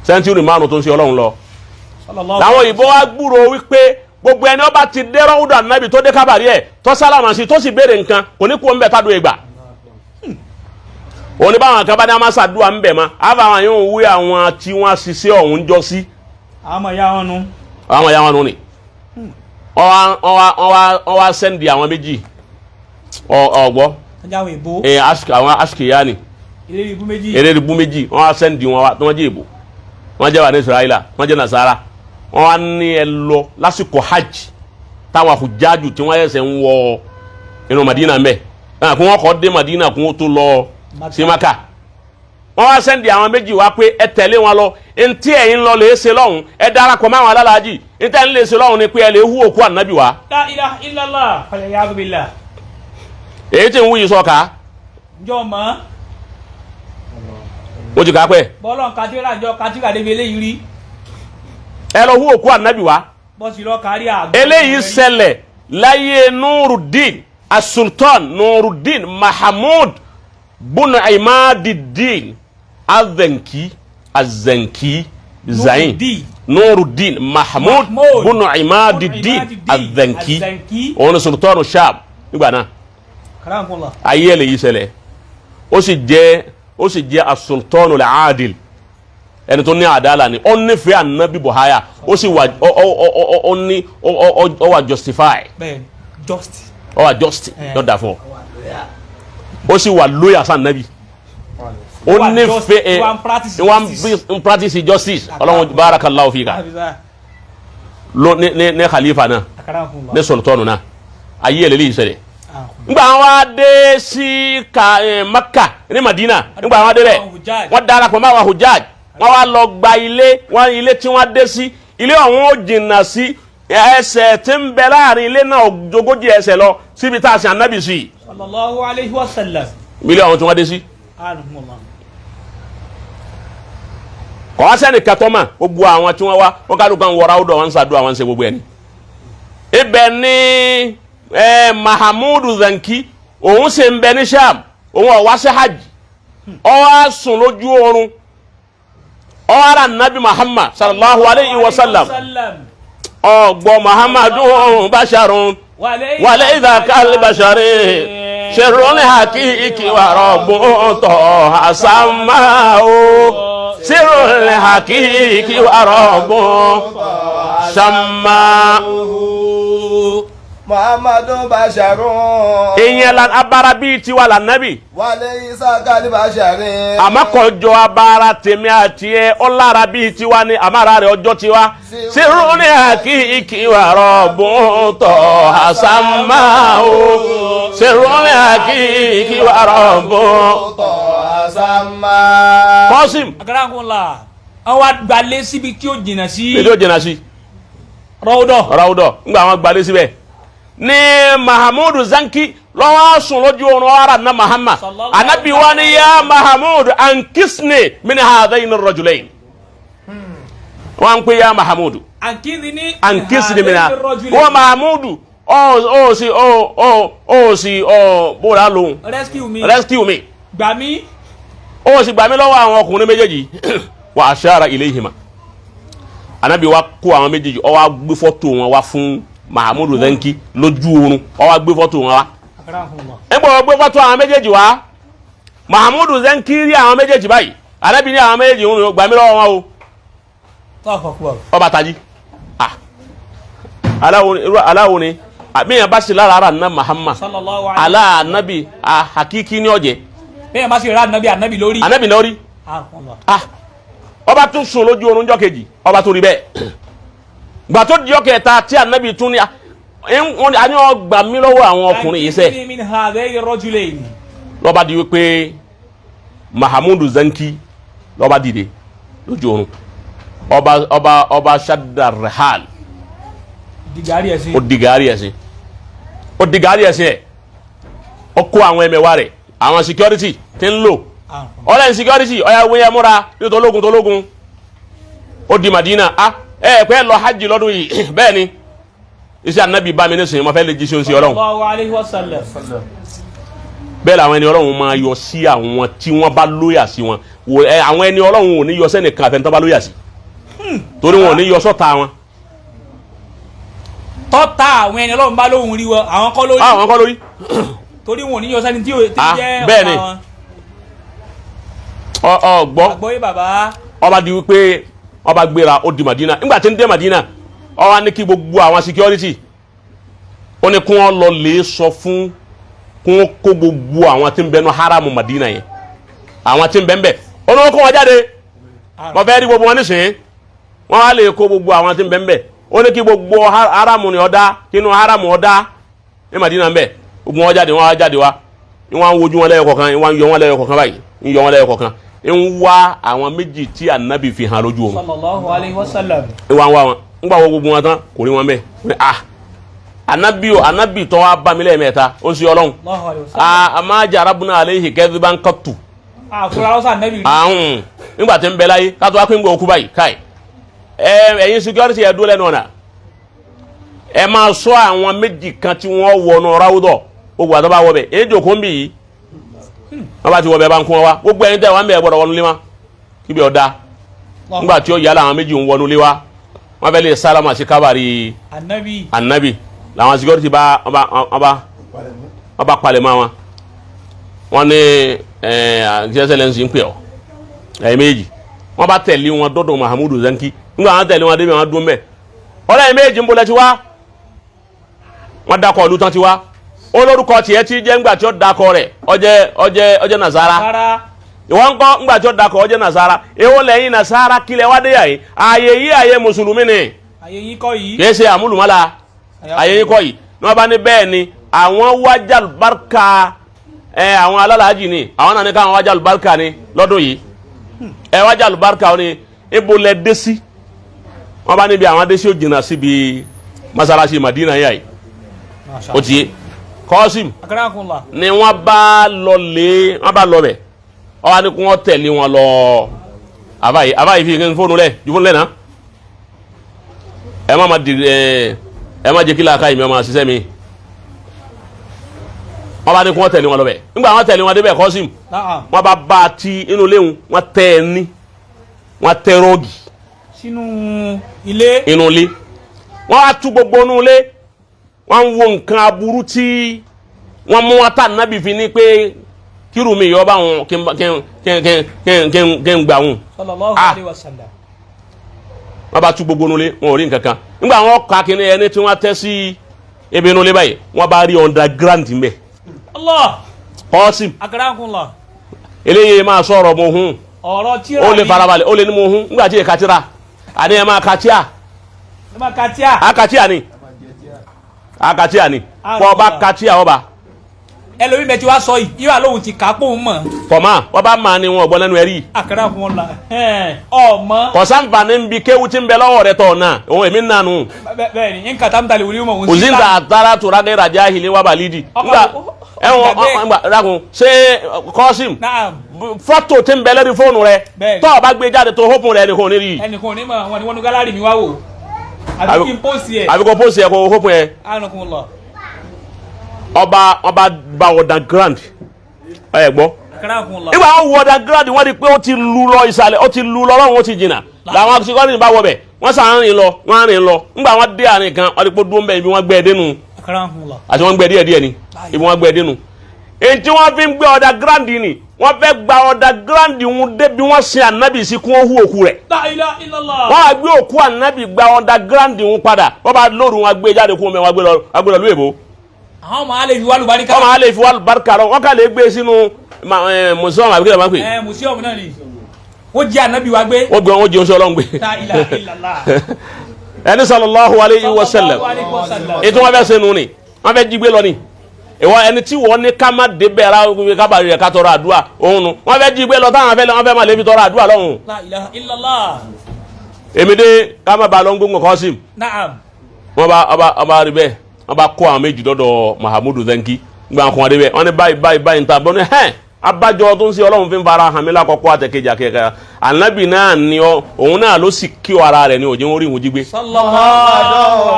sẹ́ńtúrì márùn tó ń ṣe Ọlọ́run lọ làwọn òyìnbó wá gbúrò wípé gbogbo ẹni ó bá ti dẹ́rọ́ ọdún ànábì tó dé kábàárì ẹ̀ tó sálámà sí tó sì béèrè nǹkan kò ní kú ọmọ bẹ́ẹ̀ tádùn ìgbà òní báwọn kan bá ní amásàdúrà ń bẹ̀ mọ́ àbáwọn yóò wí àwọn tí wọ́n ṣiṣẹ́ ọ̀hún jọ sí. àwọn ya wọn nu. àwọn ya wọn nu ni wọ́n wá sẹ́ndì àwọn méjì ọgbọ àwọn askiyani eléyìí méjì wọn wá sẹ́ndì wọn wá tí wọ́n jẹ́ èbò wọ́n jẹ́ wà ní Israẹla wọ́n jẹ́ Nasara wọ́n wá ní ẹ lọ lásìkò hajj táwọn àhùjájú tí wọ́n yẹsẹ̀ ń wọ inú Madina mbẹ́ kí wọ́n kọ́ dé Madina kí wọ́n tó lọ sí Maka wọ́n wá sẹ́ndì àwọn méjì wá pé ẹ tẹ̀lé wọn lọ ntí ẹ̀yin lọ lè ṣe lọ́hùn ẹ darapọ̀ máwọn alálàájì ntí ẹ̀yin lè ṣe lọ́hùn ni pé ẹ lè hu òkú ànábì wá. La ilaha illallah fàlẹ́yà billah. èyí tí ń wúyi sọ́ka. njọ́ mọ́. o jì ká pẹ́. bọ́lọ̀ katira njọ́ katira débi eléyìí rí. ẹ lọ hu òkú ànábì wá. bọ́sì lọ kárí àgbọ̀. eléyìí ṣẹlẹ̀ láyé Nuruddin as-Sultan Nuruddin Mahamud bunu Imaduddin Azanki Zain Nuruddin Mahmud bunu Imaduddin Azanki òun Sultanu Sham nígbà náà ayé lè yí ṣẹlẹ̀ ó sì jẹ́ as-Sultanu al-Adil ẹni tó ní àdáàlà ni ó nífẹ̀ẹ́ ànábì Buhaya ó sì wà ó wà justify ó wà just lọ́dà fún ó sì wà lóyà sí ànábì ó nífẹ̀ẹ́ wọ́n practice justice ọlọ́run barakallahu fika ní khalifa náà ní sultanu náà ayé ẹ̀lẹ́lẹ́ yìí ṣẹlẹ̀ nígbà wọn dé sí Makka ní Madina nígbà wọn dé bẹ́ẹ̀ wọ́n darapọ̀ máa wà hujjaj wọ́n wá lọ gba ilé tí wọ́n dé sí ilé ọ̀hún ó jìnnà sí ẹsẹ̀ tí ń bẹ láàrin ilé náà ogójì ẹsẹ̀ lọ síbi tá a sin ànábì sí. sallallahu alaihi wasallam. ilé ọ̀hún tí wọ́n dé sí. kọ́ wá sẹ́ni kẹtọ́ mà gbogbo àwọn tí wọ́n wá wọ́n ká lóko àwọn wọ́ra ọ̀dọ̀ wọn ń sàdúrà wọn ń ṣe gbogbo ẹni. ibẹ̀ ni Mahamudu Zanki òun ṣe ń bẹ ní Sham òun ó wá sí hajj ó wá sùn lójú oorun ó wá rà nàbí Muhammad sallallahu alayhi wa sallam ọgbọ Muhammadu basharun walaysa kal bashari sirrun hakiki wa rabbun taha samao sirrun hakiki wa rabbun samao. Muhammadu basharun. Ìyẹn la abara bíi tiwa la nabi. Walaysa kal bashari. Àmọ́ abara tèmi àti ẹ ọlára bíi tiwa ni àmàrà rẹ̀ ọjọ́ tiwa. Sirrun hakiki wa rabbun taha samao. Sirrun hakiki wa rabbun taha samao. Qasim. Akramakumullah. Àwọn àgbàlẹ̀ síbi tí ó jìnnà sí. Èdè ó jìnnà sí. Rawdọ̀. Ńgbà àwọn gbalẹ̀ síbẹ̀. Ní Mahamudu Zanki lọ́wọ́ sùn lójú oorun ara na Muhammad anabi wa ni ya Mahamudu ankisni min hadhaini rajulain wọ́n pè ya Mahamudu ankisni min hadhaini wa Mahamudu bóra lóhun rescue me gbà mí lọ́wọ́ àwọn ọkùnrin méjèèjì wa ashara ilayhima anabi wa kó àwọn méjèèjì ó wá gbé fọ́tò wọn wá fún Mahamudu Zanki lójú oorun ó wá gbé fọ́tò wọn wá ẹgbẹ́ gbé fọ́tò àwọn méjèèjì wá Mahamudu Zanki rí àwọn méjèèjì báyìí Ànábì ní àwọn méjèèjì ń gbà mí lọ́wọ́ wọn o ọba tají aláwo ni àbíyàn bá sì lára ara nà Muhammad aláànábì hakiki ní ọjẹ bẹ́ẹ̀ bá sì rà ànábì lórí ọba tún sùn lójú oorun jọ́ kejì ọba tún rí bẹ́ẹ̀ gbà tó di ọkẹ ta tí Ànábì tún ní àní ọgbà mí lọ́wọ́ àwọn ọkùnrin yìí sẹ́ lọ́ba di wípé Mahamudu Zanki lọ́ba dìde lójú oorun ọba ṣadda rehal ó digari ẹ̀sìn ó kó àwọn ẹmẹ̀wà rẹ̀ àwọn security tí ń lò ọlẹ́yìn security ọya wíyẹ múra ní tológun ó di Madina pẹ́ lọ hajj lọ́dún yìí bẹ́ẹ̀ ni iṣẹ́ Ànábì bá mi ní sìn mo fẹ́ lè jí sí oṣù Ọlọ́run bẹ́ẹ̀ làwọn ẹni Ọlọ́run máa yọ sí àwọn tí wọ́n bá lóyà sí wọn àwọn ẹni Ọlọ́run ò ní yọ sẹ́nìkan àfẹnitán bá lóyà sí torí wọn ò ní yọ sọ́ta wọn. tọ́ta àwọn ẹni Ọlọ́run bá lóhùn rí wọn àwọn kọ́ lórí torí wọn ò ní yọ sẹ́ni tí jẹ́ ọ̀tá wọn. ọgbọ́ àgbọ́yé bàbá ọba di wípé ọba gbéra ó di Madina nígbà tí ń dé Madina ó wá ní kí gbogbo àwọn security ó ní kí wọ́n lọ lè sọ fún kí wọ́n kó gbogbo àwọn tí ń bẹnu haramu Madina yẹn àwọn tí ń bẹ ń bẹ ó ní wọ́n kó wọn jáde wọ́n fẹ́ rí gbogbo wọn nísìnyí wọ́n wá lè kó gbogbo àwọn tí ń bẹ ń bẹ ó ní kí gbogbo haramu ni ọ̀dá kínú haramu ọ̀dá ní Madina ń bẹ gbogbo wọn jáde wọ́n wá jáde wá wọ́n wojú wọn lẹ́yọ kọ̀ọ̀kan wọ́n yọ wọn lẹ́yọ kọ̀ọ̀kan báyìí ń yọ wọn lẹ́yọ kọ̀ọ̀kan ń wá àwọn méjì tí Ànábì fi hàn lójú wọn. sallallahu alaihi wasallam. ìwà ń wá wọn ń gbà wọ gbogbo wọn tán kò rí wọn bẹ́ẹ̀ Ànábì tó wá bá mi lẹ́ẹ̀mẹ́ta ó ń ṣe Ọlọ́run àmà jarabuna alayhi kadhiban qattu. àfúráwọ́sà Ànábì rí. nígbà tí ń bẹ láyé ká tó wá pé ń gbọ́ òkú báyìí káì ẹ̀yin security ẹ̀ dúró lẹ́nu ọ̀nà ẹ máa sọ àwọn méjì kan tí wọ́n wọnú ráwùdọ̀ gbogbo àtọ́ bá wọ bẹ̀ èyí jòkó ń bì yìí wọ́n bá ti wọ bẹ̀ bá ń kún wọn wá gbogbo ẹni tẹ́ wọ́n bẹ̀ gbọ́dọ̀ wọnú lé wa kíbi ọ̀dá nígbà tí ó yà láwọn méjì ń wọnú lé wa wọ́n fẹ́ lè sálámà sí kábàárì Ànábì làwọn security bá palẹ̀ mọ́ wọn wọ́n ní excellence ń pè ọ́ ẹ̀yin méjì wọ́n bá tẹ̀lé wọn dọ́dọ̀ Mahamudu Zanki nígbà wọn tẹ̀lé wọn débi wọn dún mẹ́ ọlọ́yin méjì ń bolẹ̀ ti wá wọ́n dákọ̀ ọdún tán ti wá olórúkọ tiẹ̀ ti jẹ́ ńgbà tí ó dákọ̀ rẹ̀ ọjẹ́ Nasara ìwọ́n kọ́ ńgbà tí ó dákọ̀ ọjẹ́ Nasara èwo lẹ́yìn Nasara kílẹ̀ wá dé yàyí ààyè yìí ààyè mùsùlùmí ni ààyè yìí kọ́ yìí kìí ṣe àmúlùmọ́lá ààyè yìí kọ́ yìí ní wọ́n bá ní bẹ́ẹ̀ ni àwọn wájà lùbáríkà àwọn alálàájì ni àwọn náà ní káwọn wájà lùbáríkà ni lọ́dún yìí wájà lùbáríkà ni ibo lẹ dé sí wọ́n bá níbi àwọn adé sí ò jìnnà síbi masalasi Madina yà yìí ó ti yé Qasim ni wọ́n bá lọ bẹ̀ wọ́n wá ní kí wọ́n tẹ̀lé wọn lọ àbáyé fi fóònù lẹ̀ ju fóònù lẹ̀ náà ẹ má jẹ́ kí láàká ìmọ̀ máa ṣiṣẹ́ mi wọ́n bá ní kí wọ́n tẹ̀lé wọn lọ bẹ̀ nígbà wọ́n tẹ̀lé wọn débẹ̀ Qasim wọ́n bá bá a ti inú léwu wọ́n tẹ́ ẹ ní wọ́n tẹ́ rọ́ọ̀gì sínú ilé inú ilé wọ́n á tú gbogbo nulẹ̀ wọ́n wo nǹkan aburú tí wọ́n mú ata nàbì fi ní pé kírù mi yọ bá wọn kí n gbà wọn. sallallahu alaihi wasallam. wọ́n bá tú gbogbo nulẹ̀ wọn ò rí nǹkan kan nígbà wọn kà kí ni ẹni tí wọ́n tẹ́ sí ebi nulẹ̀ báyìí wọ́n bá rí underground mbẹ. Allah. Qasim. Akramakumullah. eléyìí máa sọ̀rọ̀ mo hun. ọ̀rọ̀ tí ó lè farabalẹ̀ ó lè ní mo hun nígbà tí yẹ katira àní ẹ máa katia. ẹ máa katia. akatia ni akatia ni kọ́ ọba katia ọba. ẹlòmí bẹ tí wàá sọ yìí yíwà lóhùn ti kà pọ̀ ń mọ̀. kọ̀má wọ́n bá máa ní wọn ọ̀gbọ́n lẹ́nu ẹ̀rí. Akramakumullah ọmọ. kọ̀sánfà ní bí kéwu ti ń bẹ lọ́wọ́ rẹ tọ̀ náà òun èmi nànú. bẹ́ẹ̀ni nǹkan tá n tali wuli mọ̀. òsínta àtàrà tó rákẹ́ ìrajà ìhìlẹ̀ wà bàlídì. ngbà rákun ṣé Qasim fọ́tò tí ń bẹ lẹ́rí fóònù rẹ tọ́ ọ bá gbé jáde tó hópin rẹ ẹnìkan ò ní rí. ẹnìkan ò ní mọ̀ wọn ni wọ́n nu gálárì mi wá wò àbí kí n pósì ẹ̀. àbí kò pósì ẹ̀ kò hópin ẹ̀. Akramakumullah. ọba bá ọ̀dà grand ẹ̀ gbọ́. Akramakumullah. nígbà wọn wọ ọ̀dà grand wọ́n di pé ó ti lu lọ ìsàlẹ̀ ó ti lu lọ lọ́run ó ti jìnnà làwọn akíkọ́ni bá wọ bẹ̀ wọ́n sàn rìn lọ wọ́n rìn lọ nígbà wọn dé àárín kan wọ́n di pé dúró ń bẹ̀ ibi wọ́n gbẹ́ ẹ dénú àti wọ́n gbẹ́ díẹ̀ díẹ̀ ni ibi wọ́n gbẹ́ ẹ dénú. èyí tí wọ́n fi ń gbé ọ̀dà grand ni wọ́n fẹ́ gba ọ̀dà grand ń débi wọ́n sin ànábì sí kún owó òkú rẹ̀. La ilaha illallah. wọ́n á gbé òkú ànábì gba ọ̀dà grand ń padà wọ́n bá lóru wọn gbé jáde kún omi wọn gbé lọ lú èbó. àwọn máa lè fi wá lùbáríkà. wọ́n máa lè fi wá lùbáríkà lọ wọ́n kà lè gbé sínú museum àbíkẹ́ lọ́wọ́ pé. museum náà ni wọ́n jí ànábì wa gbé. wọ́n gbé wọn jẹun sí ọlọ́run gbé. La ilaha illallah. ẹni sallallahu alayhi wa sallam ètò wọn fẹ́ sẹ́nu ni wọ́n fẹ́ jí gbé lọ ni ìwọ ẹni tí wọ́n ní ká má débẹ̀ ra kábàárì rẹ̀ ká tọrọ àdúrà òun nu wọ́n fẹ́ jí gbé lọ táwọn fẹ́ máa lè fi tọrọ àdúrà lọ́hùn. La ilaha illallah. èmi dé ká má ba lọ ń gbóngbò Qasim. Naam. wọ́n bá rí bẹ́ẹ̀ wọ́n bá kó àwọn méjì dọ́dọ̀ Mahamudu Zenki gbé àwọn kan wọ́n dé bẹ́ẹ̀ wọ́n ní báyìí níta bọ́ ní hẹ́n abájọ tó ń ṣe ọlọ́run fi ń fara hàn mí lákọ̀ọ́kọ́ àtẹ̀kejì àkẹ́kẹ́ ànábì náà ni òun náà ló sì kí ara rẹ̀ ní òjò orí ìwọ̀n jí gbé.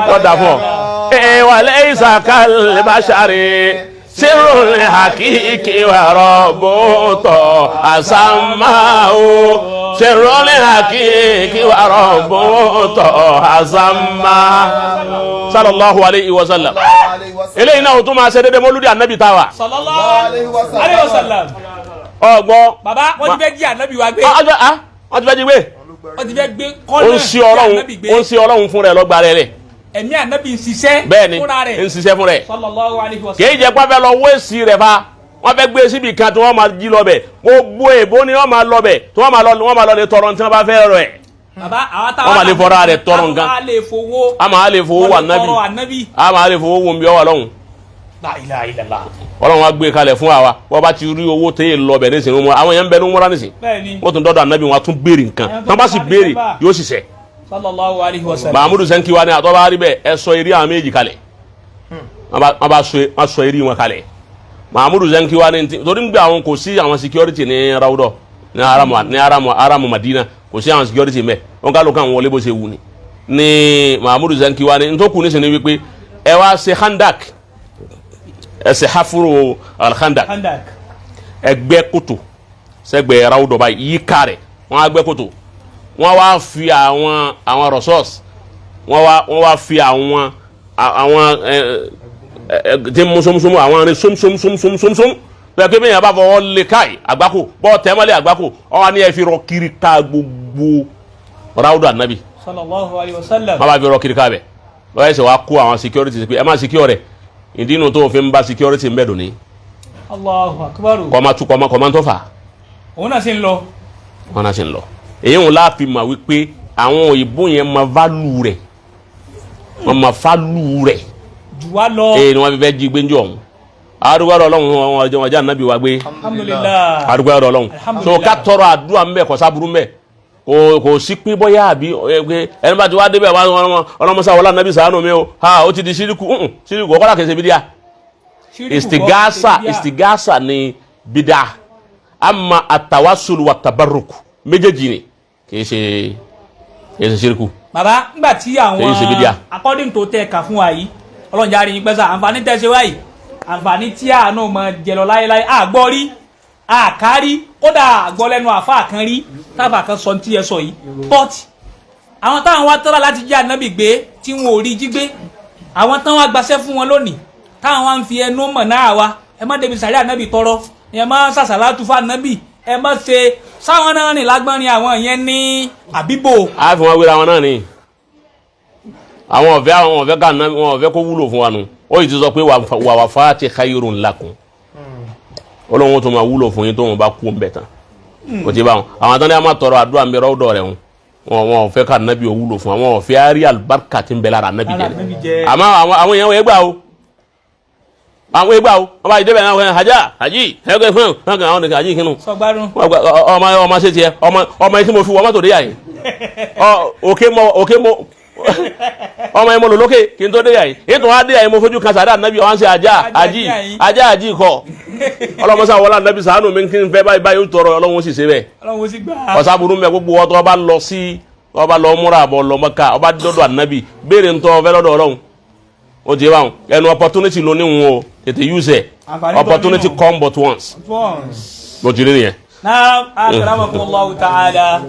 lọ́dà fún ọ. wa laysa kal bashari sirrul hakiki wa rabbuto asamau sirrul hakiki wa rabbuto asamau sallallahu alayhi wa sallam. eléyìí náà o tún máa ṣe dédé mọ́lúdì ànábì táwa. sallallahu alayhi wa sallam. ọgbọ́. baba wọ́n ti fẹ́ jí ànábì wa gbé. wọ́n ti fẹ́ jí gbé. wọ́n ti fẹ́ gbé kọ́nà jí ànábì gbé. ó ń ṣe ọlọ́run fún rẹ̀ lọ́gbà rẹ̀. ẹ̀mí ànábì ń ṣiṣẹ́ fúnra rẹ̀. bẹ́ẹ̀ni ń ṣiṣẹ́ fún rẹ̀. sallallahu alayhi wa sallam. kì í jẹ́ pé wọ́n fẹ́ lọ wéèsì rẹ̀ fa wọ́n fẹ́ gbé síbi kan tí wọ́n máa jí lọ bẹ̀ gbogbo èbó ni wọ́n máa lọ bẹ̀ tí wọ́n máa lọ lè tọrọ tí wọ́n bá fẹ́ rẹ̀. baba àwọn táwọn wọ́n máa lè fọ́ra rẹ̀ tọrọ nǹkan. a máa lè fowó wà nábì a máa lè fowó wò ń bí ọ wà lọ́hùn. La ilaha illallah. ọlọ́run wa gbé kalẹ̀ fún wa wọ́n bá ti rí owó tẹ́yẹ lọ bẹ̀ nísìnyí wọn àwọn yẹn ń bẹ ní múra nísìnyí. bẹ́ẹ̀ni. wọ́n tún dọ́dọ̀ ànábì wọn tún béèrè nǹkan tán bá sì béèrè yóò sì ṣẹ. sallallahu alayhi wa sallam. Mahamudu Zenki wa ni àtọ́ bá rí bẹ́ẹ̀ ẹ sọ eré àwọn méjì kalẹ̀ wọ́n bá sọ eré wọn kalẹ̀ Mahamudu Zenki wa ni torí gbé àwọn kò sí àwọn security ní rawudọ ní aramu Madina kò sí àwọn security mẹ́ wọn ká ló kàn wọlé bó ṣe wù ní Mahamudu Zenki wa ni ntọ́kù ní sinmi wípé ẹ wá ṣe handak ẹ ṣe hafuru alhandak ẹgbẹ́ kòtò sẹ́gbẹ̀ẹ́ rawudọ báyìí yí kárẹ̀ wọ́n á gbẹ́ kòtò wọ́n wá fi àwọn resource wọ́n wá fi àwọn tí musomusomu àwọn arin somsomsomsomsom bẹ́ẹ̀ kí bẹ́ẹ̀ yẹn bá fọwọ́ lé káì àgbákò bọ́ọ̀ tẹ́mọ́lé àgbákò ọwọ́ ni ẹ fi rọ kiri ká gbogbo rawudu anabi sallallahu alayhi wa sallam. wọ́n bá fi rọ kiri ká bẹ̀ lọ́wọ́ ẹ̀sẹ̀ wá kó àwọn security pé ẹ má secure rẹ̀ ìdí inú tó fi ń bá security ń bẹ̀ dùn ní. Allahu akbar. kọ́má tó fà. òun náà sì ń lọ. wọ́n náà sì ń lọ èyí ń láàfin mà wípé àwọn òyìnbó yẹn ma válù rẹ̀ wọ́n ma fálù rẹ̀ jù wá lọ. ni wọ́n fi fẹ́ jí gbé ń jọ ọ̀hún arúgbó ọlọ́run wọn jẹ́ ànábì wa gbé alhamdulillah arúgbó ọlọ́run so ká tọrọ àdúrà ń bẹ kọ́ sábúrú ń bẹ kò sí pé bóyá àbí ẹni bá ti wá débẹ̀ wá ọlọ́mọsá wọlé ànábì ṣàánú mi o ó ti di síríkù síríkù ọkọ́lá kẹsẹ̀ bídíà istigasa ni bídà ama atawasulu wa tabaruku méjèèjì ni kìí ṣe ṣírkù. bàbá ńgbà tí àwọn according to tẹ ẹ̀ka fún wa yìí ọlọ́njà àríyìn yín pẹ́sà àǹfààní tẹ́ ṣe wáyìí àǹfààní tí àánú mọ jẹlọ láéláé àgbọ́ rí àkárí kódà àgbọ́ lẹ́nu àfa kan rí táfà kan sọ tí ẹ sọ yìí but àwọn táwọn wá tọ́lá láti jí ànábì gbé tí wọn ò rí jí gbé àwọn táwọn wá gbaṣẹ́ fún wọn lónìí táwọn wá ń fi ẹnu mọ̀ náà wá ẹ má débi sàrí ànábì tọrọ ẹ má sàṣàlátù fún ànábì ẹ má ṣe sáwọn náà rìn lágbọ́nrin àwọn yẹn ní àbíbò. a fi wọn wéra wọn náà ni àwọn ọ̀fẹ́ ká wọn ọ̀fẹ́ kó wúlò fún wa nù ó yìí ti sọ pé wà fà ti khayrun lakum Ọlọ́run tó máa wúlò fún yín tó wọn bá kú ń bẹ̀ tán kò tí bá wọn àwọn tán ní a máa tọrọ àdúrà ń bẹ rọ́ọ̀dọ̀ rẹ̀ wọn ọ̀fẹ́ ká nábì ò wúlò fún àwọn ọ̀fẹ́ àrí àlùbáríkà tí ń bẹ lára nábì jẹ àmọ́ àwọn èèyàn wọ́n gbà o àwọn ẹgbà o ọba ìdẹ́bẹ̀ náà hajj ẹgbẹ́ fún àwọn ọ̀dẹ̀kẹ̀ hajj kínú ọmọ ṣe tiẹ̀ ọmọ yìí tí mo fi wọ́n mọ́tò dé yà yìí òkè mọ́ ọmọ yìí mo lò lókè kí n tó dé yà yìí ètò wọn dé yà yìí mo fojú kan sàdá nàbí ọ̀hán ṣe hajj kọ ọlọ́mọsá wọlá nàbí sàánù mi kí n fẹ́ báyìí tọrọ ọlọ́run sì ṣe bẹ́ẹ̀ ọ̀sàbùrù mẹ́ gbogbo ọtọ́ ọba lọ sí ọba lọ múra àbọ̀ lọ Mẹ́kà ọba dọ́dọ̀ ànábì béèrè ntọ́ ọfẹ́ lọ́dọ̀ ọlọ́run o ti báwọn ẹnu opportunity ló ní wọn o tètè use ẹ opportunity come but once. once. mo ti rí nìyẹn. Naam, akramakumullahu ta'ala.